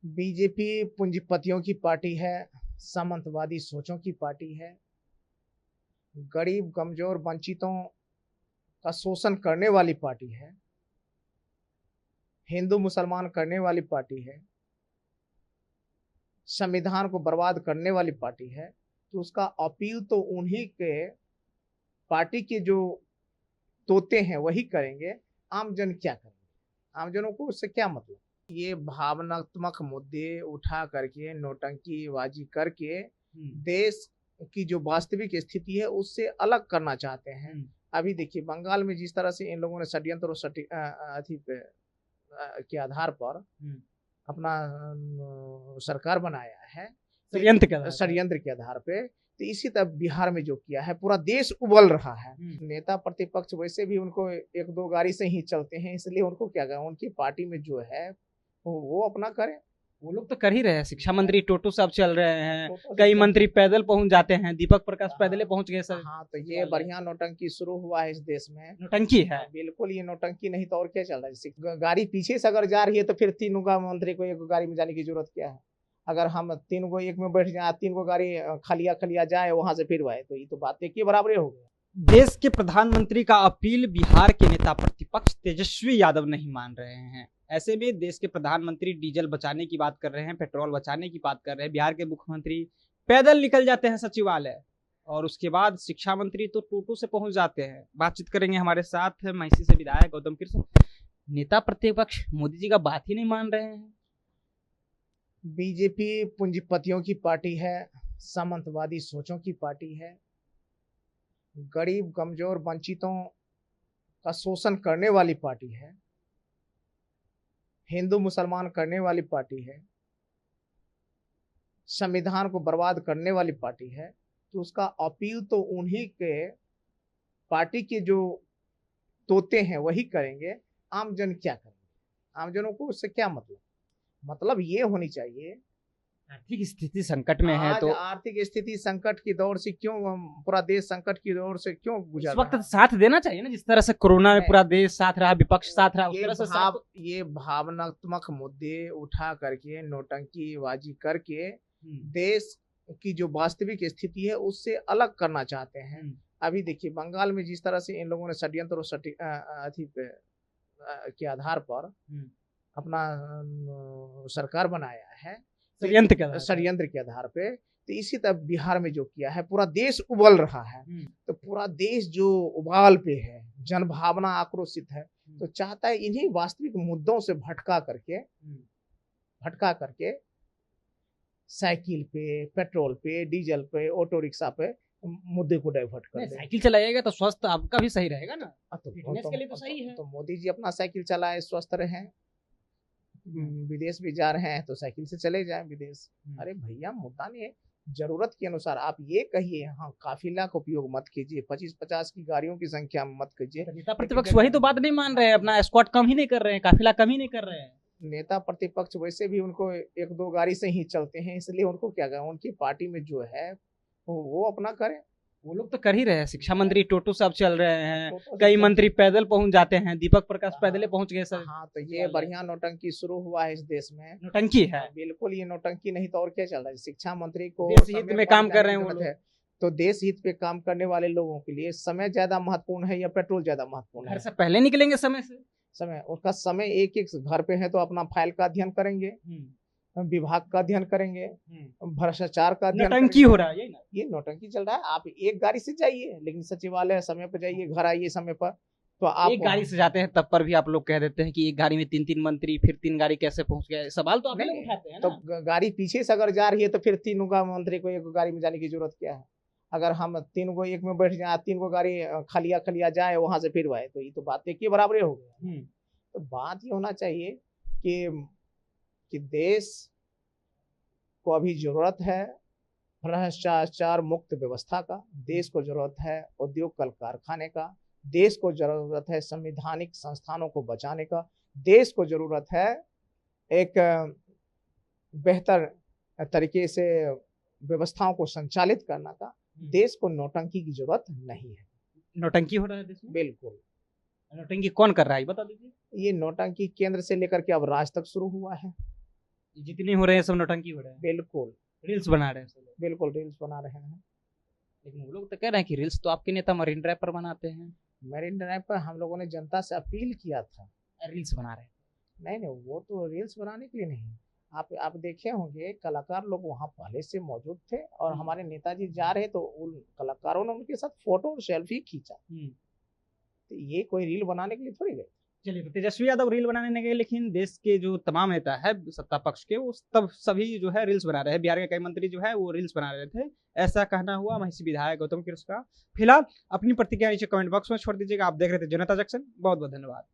BJP पूंजीपतियों की party है, सामंतवादी सोचों की पार्टी है, गरीब कमजोर वंचितों का शोषण करने वाली पार्टी है, हिंदू मुसलमान करने वाली पार्टी है, संविधान को बर्बाद करने वाली पार्टी है। तो उसका अपील तो उन्हीं के पार्टी के जो तोते हैं वही करेंगे। आम जन क्या करेंगे? आम जनों को उससे क्या मतलब? ये भावनात्मक मुद्दे उठा करके नौटंकीबाजी करके देश की जो वास्तविक स्थिति है उससे अलग करना चाहते हैं। अभी देखिए बंगाल में जिस तरह से इन लोगों ने षड्यंत्र और अथी पे के आधार पर अपना सरकार बनाया है, षड्यंत्र के आधार पे। तो इसी तरह बिहार में जो किया है, पूरा देश उबल रहा है। नेता प्रतिपक्ष वैसे भी उनको एक दो गाड़ी से ही चलते हैं, इसलिए उनको क्या करें, उनकी पार्टी में जो है वो अपना करें। वो लोग तो कर ही रहे हैं। शिक्षा मंत्री टोटो साहब चल रहे हैं, कई मंत्री पैदल पहुंच जाते हैं, दीपक प्रकाश पैदल पहुंच गए सर। हाँ, तो ये बढ़िया नौटंकी शुरू हुआ है इस देश में। नौटंकी है बिल्कुल, ये नौटंकी नहीं तो और क्या चल रहा है? गाड़ी पीछे से अगर जा रही है तो फिर तीनों का मंत्री को एक गाड़ी में जाने की जरूरत क्या है? अगर हम तीन को एक में बैठ जाए, तीन को गाड़ी खलिया खलिया जाए वहां से फिर आए, तो ये तो बात एक ही बराबर हो गया। देश के प्रधानमंत्री का अपील बिहार के नेता प्रतिपक्ष तेजस्वी यादव नहीं मान रहे हैं। ऐसे में देश के प्रधानमंत्री डीजल बचाने की बात कर रहे हैं, पेट्रोल बचाने की बात कर रहे हैं। बिहार के मुख्यमंत्री पैदल निकल जाते हैं सचिवालय, और उसके बाद शिक्षा मंत्री तो टोटो से पहुंच जाते हैं। बातचीत करेंगे हमारे साथ महिषी से विधायक गौतम कृष्ण। नेता प्रतिपक्ष मोदी जी का बात ही नहीं मान रहे हैं। बीजेपी पूंजीपतियों की पार्टी है, सामंतवादी सोचों की पार्टी है, गरीब कमजोर वंचितों का शोषण करने वाली पार्टी है, हिंदू मुसलमान करने वाली पार्टी है, संविधान को बर्बाद करने वाली पार्टी है। तो उसका अपील तो उन्हीं के पार्टी के जो तोते हैं वही करेंगे। आम जन क्या करेंगे? आम जनों को उससे क्या मतलब ये होनी चाहिए। आर्थिक स्थिति संकट में है, तो आर्थिक स्थिति संकट की दौर से क्यों पूरा देश संकट की दौर से क्यों गुजर इस वक्त रहा है? साथ देना चाहिए ना, जिस तरह से कोरोना में पूरा देश साथ रहा, विपक्ष साथ रहा, उस तरह से साथ। ये भावनात्मक मुद्दे उठा करके नौटंकीबाजी करके देश की जो वास्तविक स्थिति है उससे अलग करना चाहते हैं। अभी देखिए बंगाल में जिस तरह से इन लोगों ने षड्यंत्र और अथी पे के आधार पर अपना सरकार बनाया है, षड्यंत्र के आधार पे। तो इसी तरह बिहार में जो किया है, पूरा देश उबल रहा है। तो पूरा देश जो उबाल पे है, जन भावना आक्रोशित है, तो चाहता है इन्हीं वास्तविक मुद्दों से भटका करके साइकिल पे, पेट्रोल पे, डीजल पे, ऑटो रिक्शा पे मुद्दे को डाइवर्ट कर दे। साइकिल चलाइएगा तो स्वस्थ आपका भी सही रहेगा ना, फिटनेस के लिए तो सही है। तो मोदी जी अपना साइकिल चलाए, स्वस्थ रहे। विदेश भी जा रहे हैं तो साइकिल से चले जाएं विदेश। अरे भैया, मुद्दा नहीं है, जरूरत के अनुसार आप ये कहिए, हाँ काफिला का उपयोग मत कीजिए, 25-50 की गाड़ियों की संख्या मत कीजिए। नेता प्रतिपक्ष वही तो बात नहीं मान रहे हैं, अपना स्क्वाड कम ही नहीं कर रहे हैं, काफिला कम ही नहीं कर रहे हैं। नेता प्रतिपक्ष वैसे भी उनको एक दो गाड़ी से ही चलते हैं, इसलिए उनको क्या करें, उनकी पार्टी में जो है वो अपना करें। वो लोग तो कर ही रहे हैं। शिक्षा मंत्री टोटो साहब चल रहे हैं, कई मंत्री पैदल पहुंच जाते हैं, दीपक प्रकाश पैदल पहुंच गए सर। हाँ, तो ये बढ़िया नौटंकी शुरू हुआ है इस देश में। नौटंकी है बिल्कुल, ये नौटंकी नहीं तो और क्या चल रहा है? शिक्षा मंत्री को देश हित में काम कर रहे हैं वो लोग। तो देश हित पे काम करने वाले लोगों के लिए समय ज्यादा महत्वपूर्ण है या पेट्रोल ज्यादा महत्वपूर्ण है? घर से पहले निकलेंगे समय से। समय, उसका समय एक एक घर पे है तो अपना फाइल का अध्ययन करेंगे, विभाग का अध्ययन करेंगे, भ्रष्टाचार का अध्ययन। नौटंकी हो रहा है ना, ये नौटंकी चल रहा है। आप एक गाड़ी से जाइए, लेकिन सचिवालय समय पर जाइए, घर आइए समय पर। तो आप एक गाड़ी से जाते हैं तब पर भी आप लोग कह देते हैं कि एक गाड़ी में 3-3 मंत्री, फिर 3 गाड़ी कैसे पहुंच गए? सवाल तो आप लोग उठाते हैं ना। तो गाड़ी पीछे से अगर जा रही है तो फिर तीनों का मंत्री को एक गाड़ी में जाने की जरूरत क्या है? अगर हम तीन को एक में बैठ जाए, तीन को गाड़ी खलिया खलिया जाए वहां से फिर आए, तो ये तो बात एक ही बराबर हो गया। तो बात ये होना चाहिए कि देश को अभी जरूरत है भ्रष्टाचार मुक्त व्यवस्था का, देश को जरूरत है उद्योग कल कारखाने का, देश को जरूरत है संवैधानिक संस्थानों को बचाने का, देश को जरूरत है एक बेहतर तरीके से व्यवस्थाओं को संचालित करने का। देश को नौटंकी की जरूरत नहीं है। नौटंकी हो रहा है देश में? बिल्कुल। नौटंकी कौन कर रहा है बता दीजिए। ये नौटंकी केंद्र से लेकर के अब राज्य तक शुरू हुआ है। जितने हो रहे हैं सब नौटंकी हो रहे हैं, बिल्कुल रील्स बना रहे हैं सब लोग। बिल्कुल रील्स बना रहे हैं। लेकिन वो लोग तो कह रहे हैं कि रील्स तो आपके नेता मरीन ड्राइव पर बनाते हैं, मेरिन ड्राइव पर हम लोगों ने जनता से अपील किया था। रील्स बना रहे हैं। नहीं नहीं, वो तो रील्स बनाने के लिए नहीं। आप देखे होंगे कलाकार लोग वहाँ पहले से मौजूद थे और हमारे नेताजी जा रहे तो उन कलाकारों ने उनके साथ फोटो और सेल्फी खींचा। तो ये कोई रील बनाने के लिए थोड़ी गए। चलिए, तो तेजस्वी यादव रील बनाने नहीं गए, लेकिन देश के जो तमाम नेता है सत्ता पक्ष के, वो तब सभी जो है रील्स बना रहे हैं। बिहार के कई मंत्री जो है वो रील्स बना रहे थे, ऐसा कहना हुआ महिषी विधायक गौतम कृष्ण का। फिलहाल अपनी प्रतिक्रिया नीचे कमेंट बॉक्स में छोड़ दीजिएगा। आप देख रहे थे जनता जंक्शन। बहुत बहुत धन्यवाद।